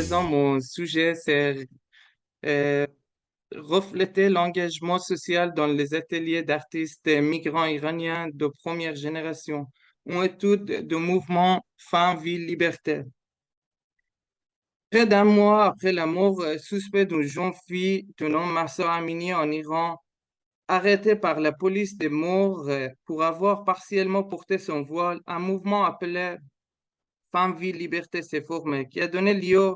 présent, mon sujet, c'est euh, refléter l'engagement social dans les ateliers d'artistes migrants iraniens de première génération, une étude de mouvement Femmes, Vie, Liberté. Près d'un mois après la mort suspecte d'une jeune fille du nom Mahsa Amini en Iran, arrêtée par la police des morts pour avoir partiellement porté son voile, un mouvement appelé Femmes, Vie, Liberté s'est formé, qui a donné lieu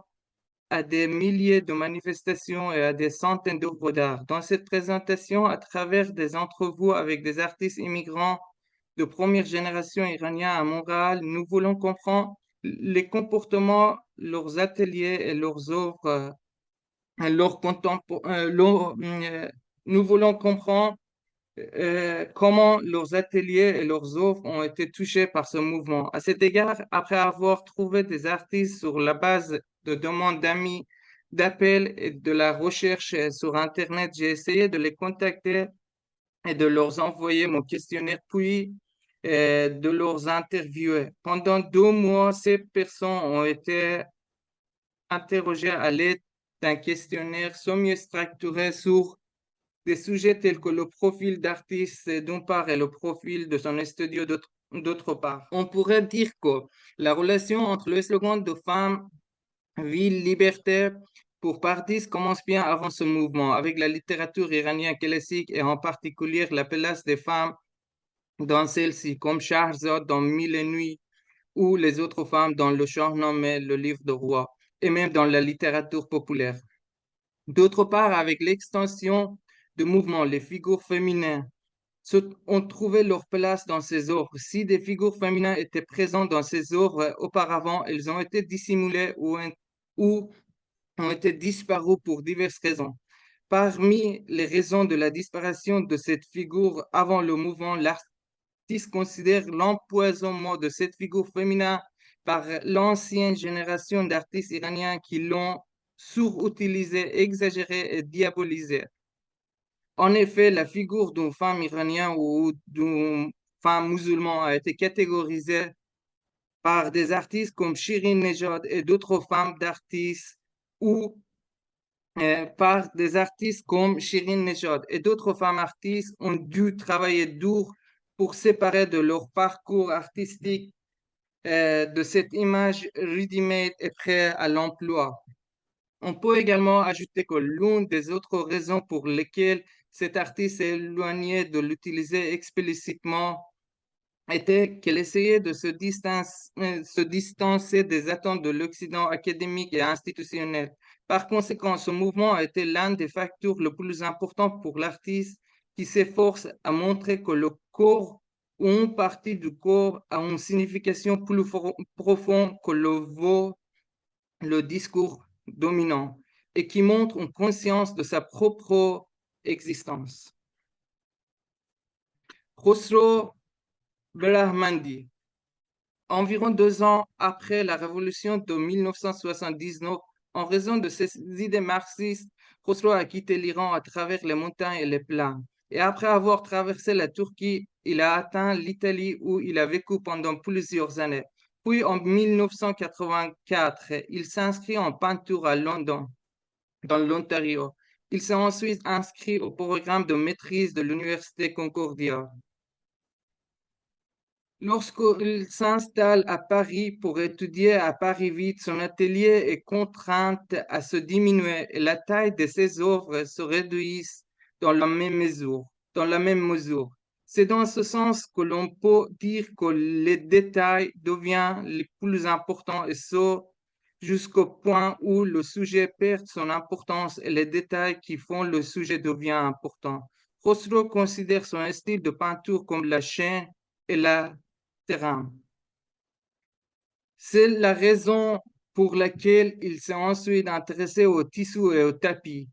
à des milliers de manifestations et à des centaines d'œuvres d'art. Dans cette présentation, à travers des entrevues avec des artistes immigrants de première génération iraniens à Montréal, nous voulons comprendre les comportements, leurs ateliers et leurs œuvres, nous voulons comprendre comment leurs ateliers et leurs œuvres ont été touchés par ce mouvement. À cet égard, après avoir trouvé des artistes sur la base de demandes d'amis, d'appels et de la recherche sur Internet, j'ai essayé de les contacter et de leur envoyer mon questionnaire, puis de leur interviewer. Pendant 2 mois, ces personnes ont été interrogées à l'aide d'un questionnaire semi-structuré sur des sujets tels que le profil d'artiste d'une part et le profil de son studio d'autre part. On pourrait dire que la relation entre le slogan de Femmes, Ville, Liberté pour partis commence bien avant ce mouvement, avec la littérature iranienne classique et en particulier la place des femmes dans celle-ci, comme Shahrzad dans Mille et Nuits ou les autres femmes dans le genre nommé le livre de roi, et même dans la littérature populaire. D'autre part, avec l'extension du mouvement, les figures féminines ont trouvé leur place dans ces œuvres. Si des figures féminines étaient présentes dans ces œuvres auparavant, elles ont été dissimulées ou ont été disparues pour diverses raisons. Parmi les raisons de la disparition de cette figure avant le mouvement, l'artiste considère l'empoisonnement de cette figure féminine par l'ancienne génération d'artistes iraniens qui l'ont surutilisée, exagérée et diabolisée. En effet, la figure d'une femme iranienne ou d'une femme musulmane a été catégorisée par des artistes comme Shirin Nejad et d'autres femmes d'artistes ou par des artistes comme Shirin Nejad et d'autres femmes artistes ont dû travailler dur pour séparer de leur parcours artistique de cette image ready-made et prête à l'emploi. On peut également ajouter que l'une des autres raisons pour lesquelles cet artiste s'est éloigné de l'utiliser explicitement était qu'elle essayait de se distancer des attentes de l'Occident académique et institutionnel. Par conséquent, ce mouvement a été l'un des facteurs les plus importants pour l'artiste qui s'efforce à montrer que le corps ou une partie du corps a une signification plus profonde que le discours dominant et qui montre une conscience de sa propre existence. Khosrow Belahmandi, environ 2 ans après la révolution de 1979, en raison de ses idées marxistes, Khosrow a quitté l'Iran à travers les montagnes et les plains. Et après avoir traversé la Turquie, il a atteint l'Italie où il a vécu pendant plusieurs années. Puis en 1984, il s'inscrit en peinture à London, dans l'Ontario. Il s'est ensuite inscrit au programme de maîtrise de l'Université Concordia. Lorsqu'il s'installe à Paris pour étudier à Paris vite, son atelier est contraint à se diminuer et la taille de ses œuvres se réduit dans la même mesure. Dans la même mesure. C'est dans ce sens que l'on peut dire que les détails deviennent les plus importants et ce, jusqu'au point où le sujet perd son importance et les détails qui font le sujet deviennent importants. Khosrow considère son style de peinture comme la chaîne et la terrain. C'est la raison pour laquelle il s'est ensuite intéressé au tissu et au tapis.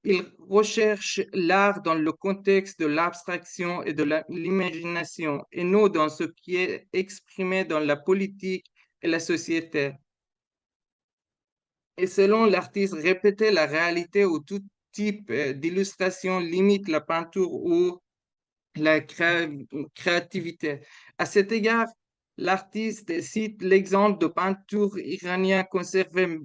Il recherche l'art dans le contexte de l'abstraction et de l'imagination, et non dans ce qui est exprimé dans la politique et la société. Et selon l'artiste, répéter la réalité ou tout type d'illustration limite la peinture ou la créativité. À cet égard, L'artiste cite l'exemple de peinture iranien conservé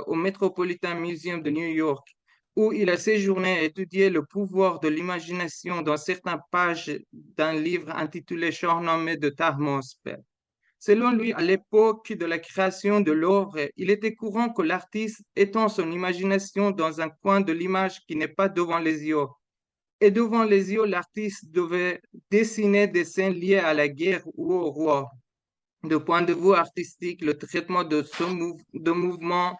au Metropolitan Museum de New York, où il a séjourné et étudié le pouvoir de l'imagination dans certaines pages d'un livre intitulé Shahnameh de Tahmasp. Selon lui, à l'époque de la création de l'œuvre, il était courant que l'artiste étend son imagination dans un coin de l'image qui n'est pas devant les yeux. Et devant les yeux, l'artiste devait dessiner des scènes liées à la guerre ou au roi. De point de vue artistique, le traitement de mouvement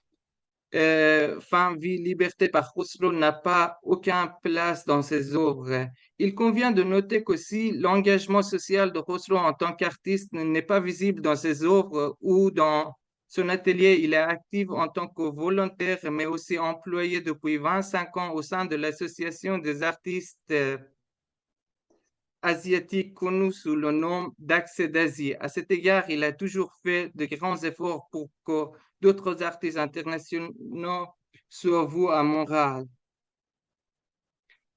fin, vie, liberté par Rousseau n'a pas aucune place dans ses œuvres. Il convient de noter qu'aussi l'engagement social de Rousseau en tant qu'artiste n'est pas visible dans ses œuvres ou dans son atelier. Il est actif en tant que volontaire, mais aussi employé depuis 25 ans au sein de l'Association des artistes asiatique connu sous le nom d'Axe d'Asie. À cet égard, il a toujours fait de grands efforts pour que d'autres artistes internationaux soient vus à Montréal.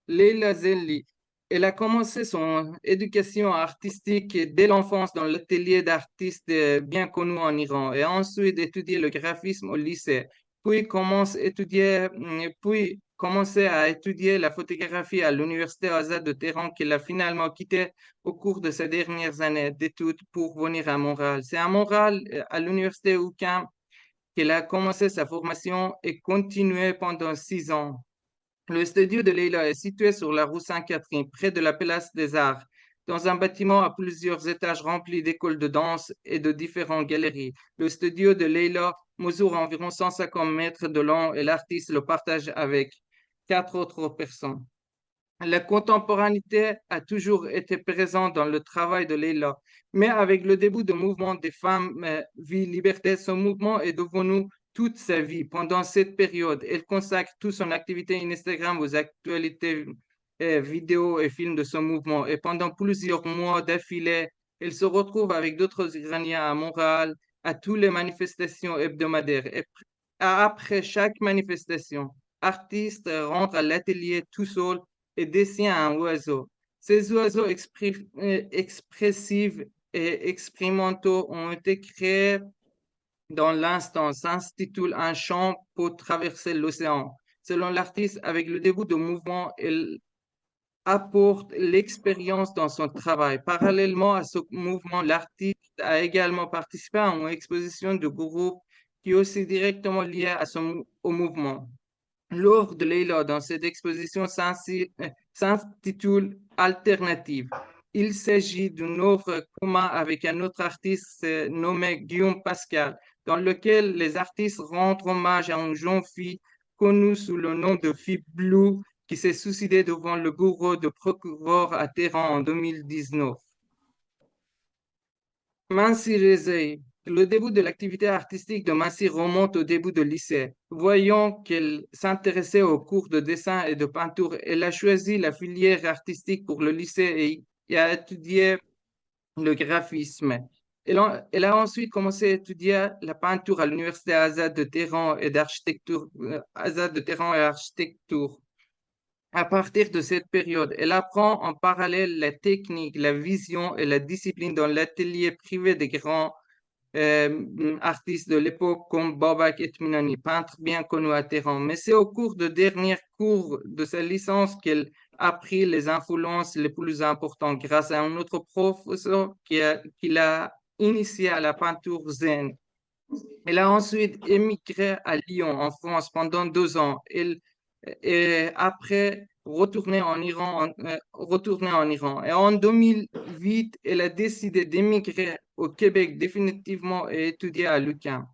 Leila Zelli, elle a commencé son éducation artistique dès l'enfance dans l'atelier d'artistes bien connus en Iran et a ensuite étudié le graphisme au lycée, puis commencé à étudier la photographie à l'Université Azad de Téhéran qu'elle a finalement quitté au cours de ses dernières années d'études pour venir à Montréal. C'est à Montréal, à l'Université UQAM, qu'elle a commencé sa formation et continué pendant 6 ans. Le studio de Leila est situé sur la rue Sainte-Catherine, près de la Place des Arts, dans un bâtiment à plusieurs étages rempli d'écoles de danse et de différentes galeries. Le studio de Leila mesure environ 150 mètres de long et l'artiste le partage avec 4 autres personnes. La contemporanéité a toujours été présente dans le travail de Leila, mais avec le début du mouvement des femmes vie liberté, ce mouvement est devenu toute sa vie. Pendant cette période, elle consacre toute son activité Instagram aux actualités vidéos et films de ce mouvement. Et pendant plusieurs mois d'affilée, elle se retrouve avec d'autres Iraniens à Montréal à toutes les manifestations hebdomadaires. Et après chaque manifestation, artiste rentre à l'atelier tout seul et dessine un oiseau. Ces oiseaux expressifs et expérimentaux ont été créés dans l'instant, s'intitule Un chant pour traverser l'océan. Selon l'artiste, avec le début du mouvement, elle apporte l'expérience dans son travail. Parallèlement à ce mouvement, l'artiste a également participé à une exposition de groupe qui est aussi directement liée au mouvement. L'œuvre de Leila dans cette exposition s'intitule Alternative. Il s'agit d'une œuvre commune avec un autre artiste nommé Guillaume Pascal, dans lequel les artistes rendent hommage à une jeune fille connue sous le nom de Fille Blue qui s'est suicidée devant le bureau de procureur à Téhéran en 2019. Mansi Rezai. Le début de l'activité artistique de Mansi remonte au début de lycée. Voyant qu'elle s'intéressait aux cours de dessin et de peinture, elle a choisi la filière artistique pour le lycée et a étudié le graphisme. Elle a ensuite commencé à étudier la peinture à l'Université Azad de Téhéran et d'architecture, Azad de Téhéran et architecture. À partir de cette période, elle apprend en parallèle la technique, la vision et la discipline dans l'atelier privé des grands artistes de l'époque comme Babak Etminani, peintre bien connu à Téhéran. Mais c'est au cours de derniers cours de sa licence qu'elle a pris les influences les plus importantes grâce à un autre professeur qui l'a initié à la peinture zen. Elle a ensuite émigré à Lyon, en France, pendant 2 ans. Elle est après retourné en Iran. Et en 2008, elle a décidé d'émigrer au Québec définitivement et étudier à l'UQAM.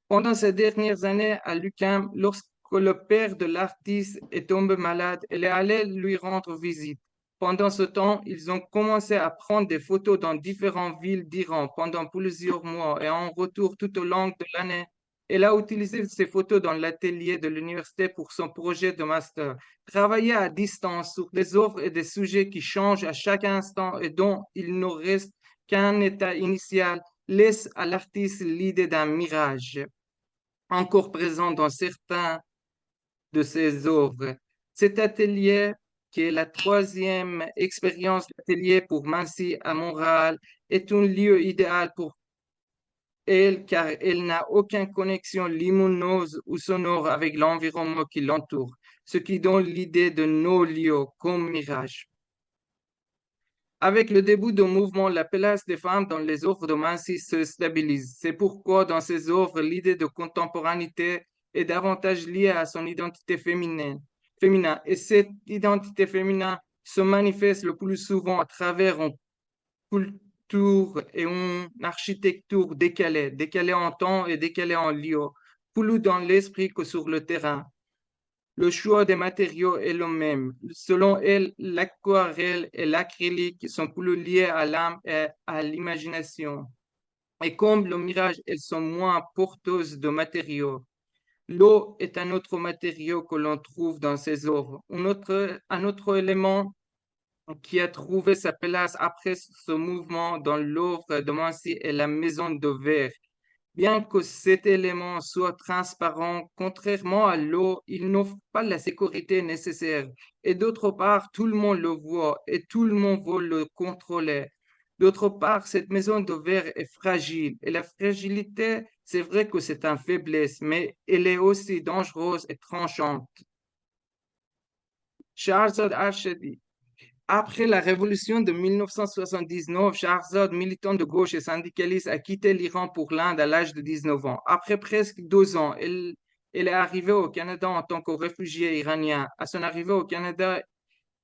Pendant ces dernières années à l'UQAM, lorsque le père de l'artiste est tombé malade, elle est allée lui rendre visite. Pendant ce temps, ils ont commencé à prendre des photos dans différentes villes d'Iran pendant plusieurs mois et en retour tout au long de l'année. Elle a utilisé ces photos dans l'atelier de l'université pour son projet de master. Travailler à distance sur des œuvres et des sujets qui changent à chaque instant et dont il ne reste qu'un état initial laisse à l'artiste l'idée d'un mirage encore présent dans certains de ses œuvres. Cet atelier, qui est la troisième expérience d'atelier pour Mansi à Montréal, est un lieu idéal pour elle car elle n'a aucune connexion lumineuse ou sonore avec l'environnement qui l'entoure, ce qui donne l'idée de nos lieux comme mirage. Avec le début du mouvement, la place des femmes dans les œuvres de Mansi se stabilise. C'est pourquoi dans ses œuvres, l'idée de contemporanéité est davantage liée à son identité féminin. Et cette identité féminine se manifeste le plus souvent à travers une culture et une architecture décalée en temps et décalée en lieu, plus dans l'esprit que sur le terrain. Le choix des matériaux est le même. Selon elle, l'aquarelle et l'acrylique sont plus liés à l'âme et à l'imagination. Et comme le mirage, elles sont moins porteuses de matériaux. L'eau est un autre matériau que l'on trouve dans ces œuvres. Un autre élément qui a trouvé sa place après ce mouvement dans l'œuvre de Mansi est la maison de verre. Bien que cet élément soit transparent, contrairement à l'eau, il n'offre pas la sécurité nécessaire. Et d'autre part, tout le monde le voit et tout le monde veut le contrôler. D'autre part, cette maison de verre est fragile. Et la fragilité, c'est vrai que c'est une faiblesse, mais elle est aussi dangereuse et tranchante. Shahrazad Arshadi. Après la révolution de 1979, Shahrazad, militant de gauche et syndicaliste, a quitté l'Iran pour l'Inde à l'âge de 19 ans. Après presque 2 ans, elle est arrivée au Canada en tant que réfugiée iranien. À son arrivée au Canada,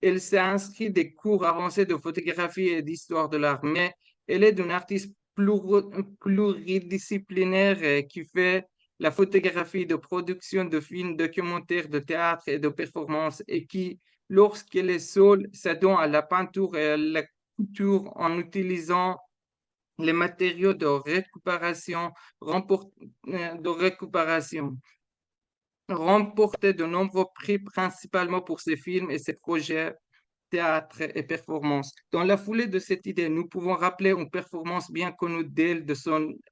elle s'est inscrite des cours avancés de photographie et d'histoire de l'art, mais elle est une artiste pluridisciplinaire qui fait la photographie de production de films, documentaires, de théâtre et de performances et qui, lorsqu'elle est seule, s'adonne à la peinture et à la couture en utilisant les matériaux de récupération remporté de nombreux prix principalement pour ses films et ses projets théâtre et performance. Dans la foulée de cette idée, nous pouvons rappeler une performance bien connue d'elle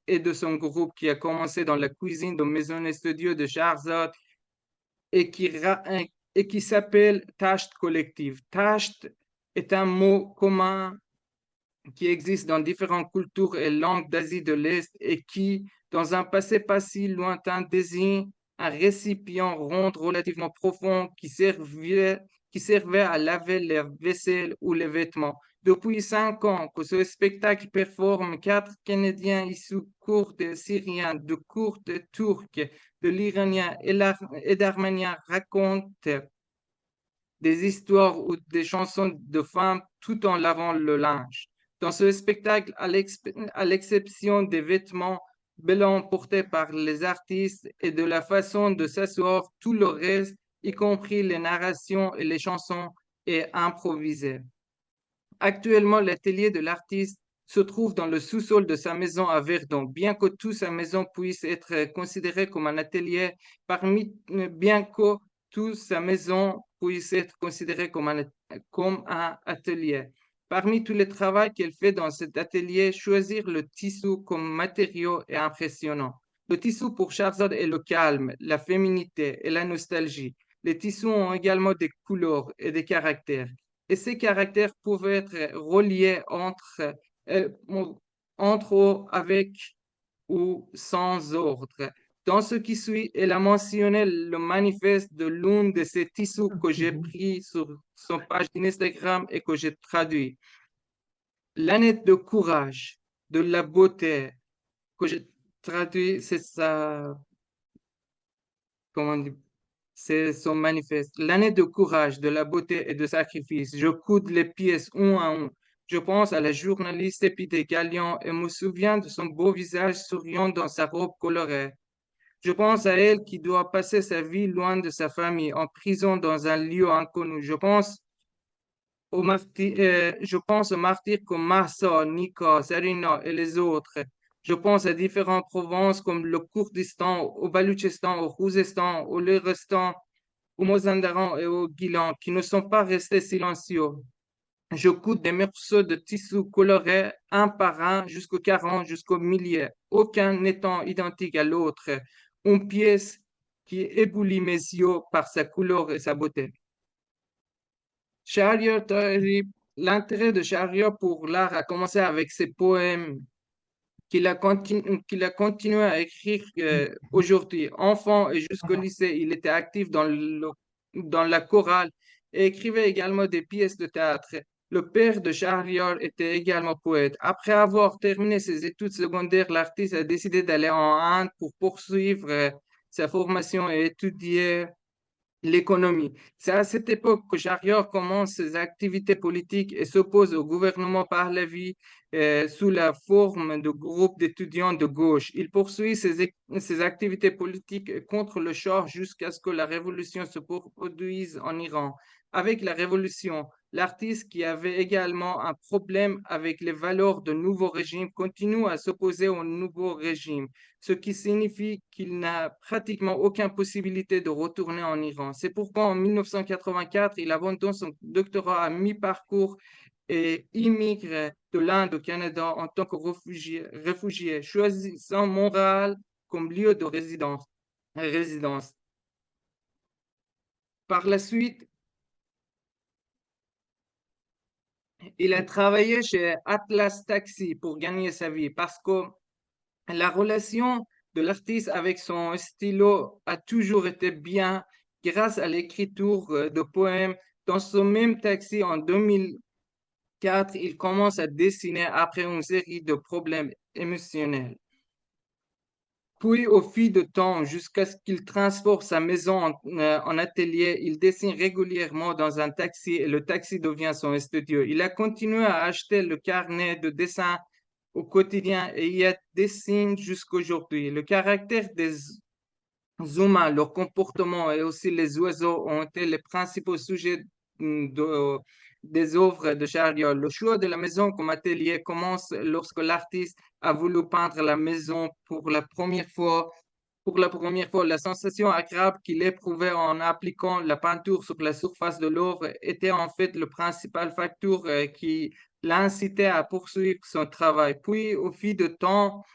et de son groupe qui a commencé dans la cuisine de Maison et Studio de Shahrzad et qui s'appelle Tasht Collective. Tasht est un mot commun qui existe dans différentes cultures et langues d'Asie de l'Est et qui, dans un passé pas si lointain, désigne un récipient rond relativement profond qui servait à laver les vaisselles ou les vêtements. Depuis 5 ans que ce spectacle performe, 4 Canadiens issus kurdes syriens, de Kurdes turcs, de l'Iranien et d'Arménien racontent des histoires ou des chansons de femmes tout en lavant le linge. Dans ce spectacle, à l'exception des vêtements blancs portés par les artistes et de la façon de s'asseoir, tout le reste, y compris les narrations et les chansons, est improvisé. Actuellement, l'atelier de l'artiste se trouve dans le sous-sol de sa maison à Verdun. Bien que toute sa maison puisse être considérée comme un atelier, bien que toute sa maison puisse être considérée comme un atelier. Parmi tous les travaux qu'elle fait dans cet atelier, choisir le tissu comme matériau est impressionnant. Le tissu pour Shahrzad est le calme, la féminité et la nostalgie. Les tissus ont également des couleurs et des caractères et ces caractères peuvent être reliés euh, entre avec ou sans ordre. Dans ce qui suit, elle a mentionné le manifeste de l'une de ces tissus que j'ai pris sur son page Instagram et que j'ai traduit. L'année de courage, de la beauté, que j'ai traduit, c'est ça, comment on dit, c'est son manifeste. L'année de courage, de la beauté et de sacrifice. Je coude les pièces un à un. Je pense à la journaliste Épidée Gallion et me souviens de son beau visage souriant dans sa robe colorée. Je pense à elle qui doit passer sa vie loin de sa famille, en prison dans un lieu inconnu. Je pense aux martyrs comme Mahsa, Nika, Sarina et les autres. Je pense à différentes provinces comme le Kurdistan, au Baloutchistan, au Khouzestan, au Lurustan, au Mazandaran et au Guilan, qui ne sont pas restés silencieux. Je coupe des morceaux de tissu colorés un par un jusqu'aux 40, jusqu'aux milliers, aucun n'étant identique à l'autre. Une pièce qui éblouit mes yeux par sa couleur et sa beauté. Shahryar Tahiri, l'intérêt de Shahryar pour l'art a commencé avec ses poèmes qu'il a continué à écrire aujourd'hui. Enfant et jusqu'au lycée, il était actif dans la chorale et écrivait également des pièces de théâtre. Le père de Shahryar était également poète. Après avoir terminé ses études secondaires, l'artiste a décidé d'aller en Inde pour poursuivre sa formation et étudier l'économie. C'est à cette époque que Shahryar commence ses activités politiques et s'oppose au gouvernement Pahlavi sous la forme de groupes d'étudiants de gauche. Il poursuit ses activités politiques contre le Shah jusqu'à ce que la révolution se produise en Iran. Avec la révolution, l'artiste qui avait également un problème avec les valeurs de nouveau régime continue à s'opposer au nouveau régime, ce qui signifie qu'il n'a pratiquement aucune possibilité de retourner en Iran. C'est pourquoi en 1984, il abandonne son doctorat à mi-parcours et immigre de l'Inde au Canada en tant que réfugié, choisissant Montréal comme lieu de résidence. Par la suite, il a travaillé chez Atlas Taxi pour gagner sa vie parce que la relation de l'artiste avec son stylo a toujours été bien grâce à l'écriture de poèmes. Dans ce même taxi, en 2004, il commence à dessiner après une série de problèmes émotionnels. Puis, au fil du temps, jusqu'à ce qu'il transforme sa maison en atelier, il dessine régulièrement dans un taxi et le taxi devient son studio. Il a continué à acheter le carnet de dessin au quotidien et y dessine jusqu'aujourd'hui. Le caractère des humains, leur comportement et aussi les oiseaux ont été les principaux sujets des œuvres de Chariot. Le choix de la maison comme atelier commence lorsque l'artiste a voulu peindre la maison pour la première fois. Pour la première fois, la sensation agréable qu'il éprouvait en appliquant la peinture sur la surface de l'œuvre était en fait le principal facteur qui l'incitait à poursuivre son travail. Puis, au fil du temps,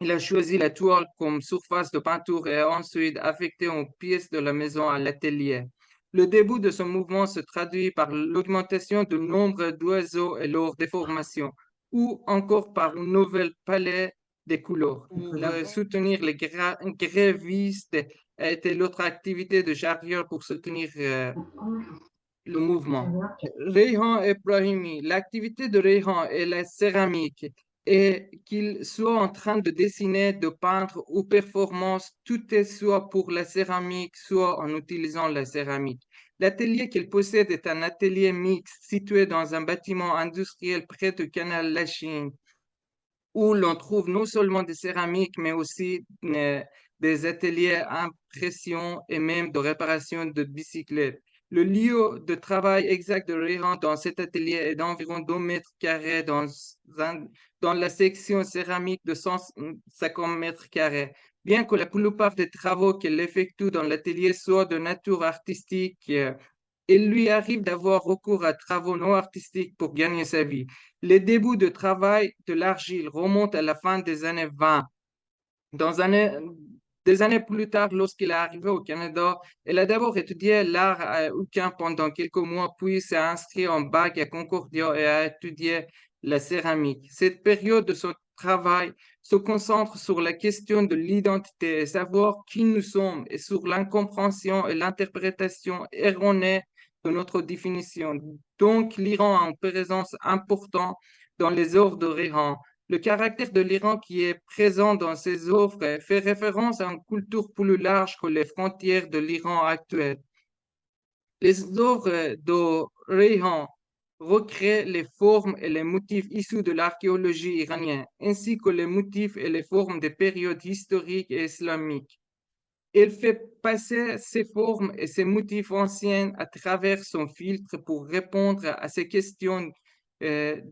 il a choisi la toile comme surface de peinture et a ensuite affecté une pièce de la maison à l'atelier. Le début de ce mouvement se traduit par l'augmentation du nombre d'oiseaux et leur déformation, ou encore par une nouvelle palette des couleurs. Pour soutenir les grévistes a été l'autre activité de Charrier pour soutenir le mouvement. Reyhan Ebrahimi, l'activité de Reyhan est la céramique et qu'il soit en train de dessiner, de peindre ou performance, tout est soit pour la céramique, soit en utilisant la céramique. L'atelier qu'il possède est un atelier mixte situé dans un bâtiment industriel près du canal Lachine, où l'on trouve non seulement des céramiques, mais aussi des ateliers impression et même de réparation de bicyclettes. Le lieu de travail exact de Réhan dans cet atelier est d'environ 2 mètres carrés dans la section céramique de 150 mètres carrés. Bien que la plupart des travaux qu'elle effectue dans l'atelier soient de nature artistique, il lui arrive d'avoir recours à travaux non artistiques pour gagner sa vie. Les débuts de travail de l'argile remontent à la fin des années 20. Des années plus tard, lorsqu'il est arrivé au Canada, il a d'abord étudié l'art à Uqam pendant quelques mois, puis s'est inscrit en bac à Concordia et a étudié la céramique. Cette période de son travail se concentre sur la question de l'identité et savoir qui nous sommes et sur l'incompréhension et l'interprétation erronée de notre définition. Donc, l'Iran a une présence importante dans les œuvres de Réhan. Le caractère de l'Iran qui est présent dans ses œuvres fait référence à une culture plus large que les frontières de l'Iran actuel. Les œuvres de Rayhan recréent les formes et les motifs issus de l'archéologie iranienne, ainsi que les motifs et les formes des périodes historiques et islamiques. Il fait passer ces formes et ces motifs anciens à travers son filtre pour répondre à ces questions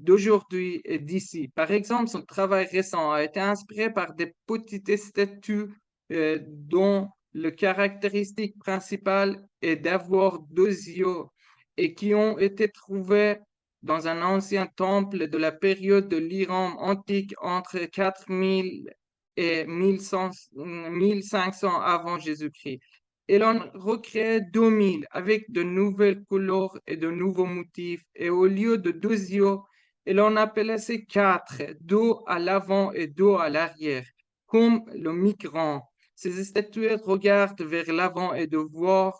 d'aujourd'hui et d'ici. Par exemple, son travail récent a été inspiré par des petites statues dont le caractéristique principale est d'avoir 2 yeux et qui ont été trouvées dans un ancien temple de la période de l'Iran antique entre 4000 et 1500 avant Jésus-Christ. Et l'on recrée 2000 avec de nouvelles couleurs et de nouveaux motifs. Et au lieu de deux yeux, et l'on appelait ces quatre, dos à l'avant et dos à l'arrière, comme le migrant. Ces statuettes regardent vers l'avant et de voir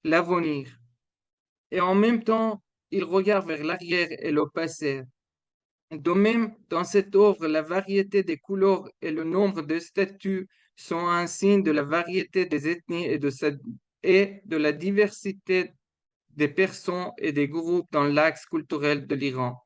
l'avenir. Et en même temps, ils regardent vers l'arrière et le passé. De même, dans cette œuvre, la variété des couleurs et le nombre de statues sont un signe de la variété des ethnies et de la diversité des personnes et des groupes dans l'axe culturel de l'Iran.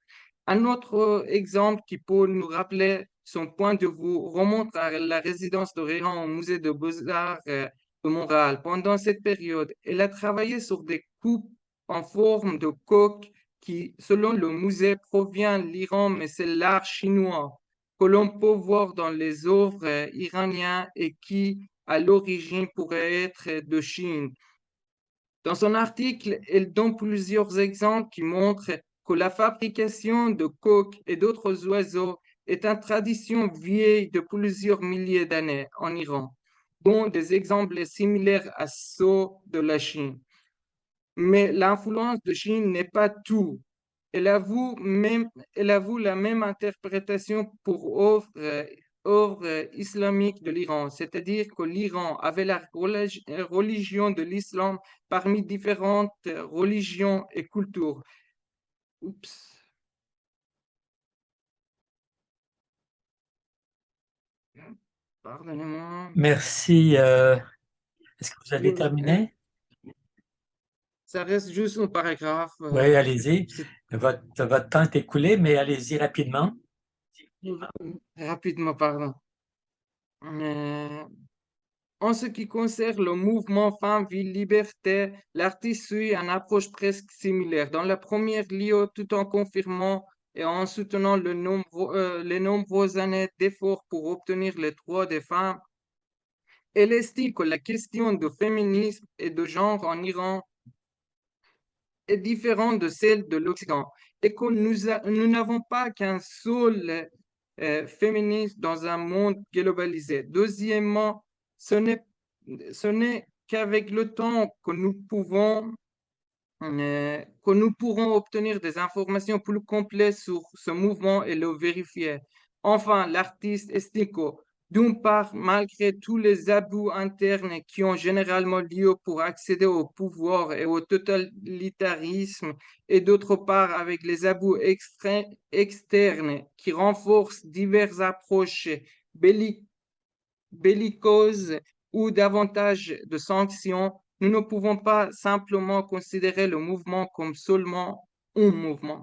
Un autre exemple qui peut nous rappeler son point de vue remonte à la résidence de Réhan au musée de Beaux-Arts de Montréal. Pendant cette période, elle a travaillé sur des coupes en forme de coque qui, selon le musée, provient de l'Iran, mais c'est l'art chinois que l'on peut voir dans les œuvres iraniennes et qui, à l'origine, pourrait être de Chine. Dans son article, elle donne plusieurs exemples qui montrent que la fabrication de coqs et d'autres oiseaux est une tradition vieille de plusieurs milliers d'années en Iran, dont des exemples similaires à ceux de la Chine. Mais l'influence de Chine n'est pas tout. Elle avoue la même interprétation pour œuvres islamiques de l'Iran, c'est-à-dire que l'Iran avait la religion de l'islam parmi différentes religions et cultures. Oups, pardonnez-moi. Merci. Est-ce que vous avez Oui, terminé? ça reste juste un paragraphe. Oui, allez-y. C'est Votre temps est écoulé, mais allez-y rapidement. rapidement, pardon. Euh, En ce qui concerne le mouvement Femmes, Vie, Liberté, l'artiste suit une approche presque similaire. Dans la première lieu, tout en confirmant et en soutenant les nombreuses années d'efforts pour obtenir les droits des femmes, elle estime que la question du féminisme et de genre en Iran est différente de celle de l'Occident et que nous n'avons pas qu'un seul féminisme dans un monde globalisé. Deuxièmement, ce n'est ce n'est qu'avec le temps que nous pourrons obtenir des informations plus complètes sur ce mouvement et le vérifier. Enfin, l'artiste estime que, d'une part, malgré tous les abus internes qui ont généralement lieu pour accéder au pouvoir et au totalitarisme, et d'autre part, avec les abus externes qui renforcent diverses approches belliqueuses, bellicose ou davantage de sanctions, nous ne pouvons pas simplement considérer le mouvement comme seulement un mouvement.